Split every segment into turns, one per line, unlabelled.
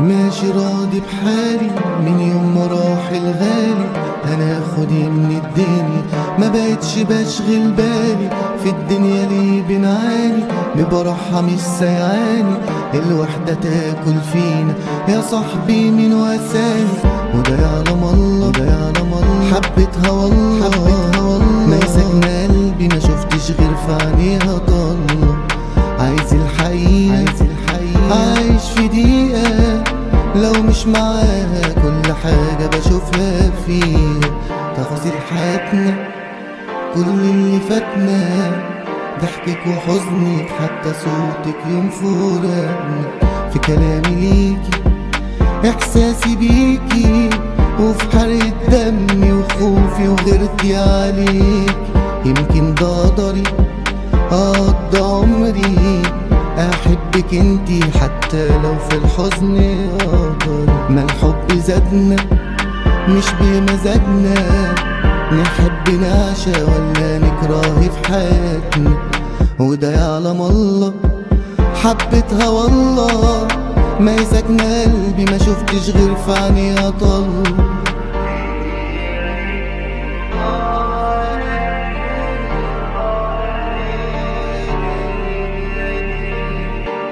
ماشي راضي بحالي من يوم ما راح الغالي. انا اخدي من الدنيا ما بقتش بشغل بالي، في الدنيا ليه بنعاني ببرحة مش سيعاني. الوحدة تاكل فينا يا صاحبي من وساني، وده يعلم الله وده يعلم الله. حبيتها والله حبيتها والله، ما يسكن قلبي ما شفتش غير في عينيها طلة. عايز الحقيقة عايز الحقيقة، عايش في دقيقة لو مش معاها كل حاجة بشوفها فيها. تفاصيل حياتنا كل اللي فاتنا، ضحكك وحزنك حتى صوتك يوم فراقنا. في كلامي ليكي احساسي بيكي، وفي حرقة دمي وخوفي وغيرتي عليك. يمكن ده قدري اقضي عمري احبك انتي حتى لو في الحزن اقدر. ما الحب زادنا مش بمزاجنا، نحب نعشى ولا نكره في حياتنا، وده يعلم الله. حبيتها والله ما يسكن قلبي ما شفتش غير في عينيها طل.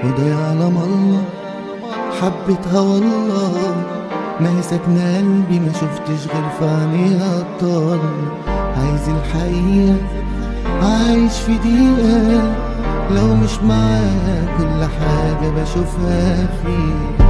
وده يعلم الله. حبيتها والله ما هي ساكنة قلبي ما شفتش غير في عينيها طل. عايز الحقيقة عايش في دقيقة لو مش معاها كل حاجة بشوفها فيها.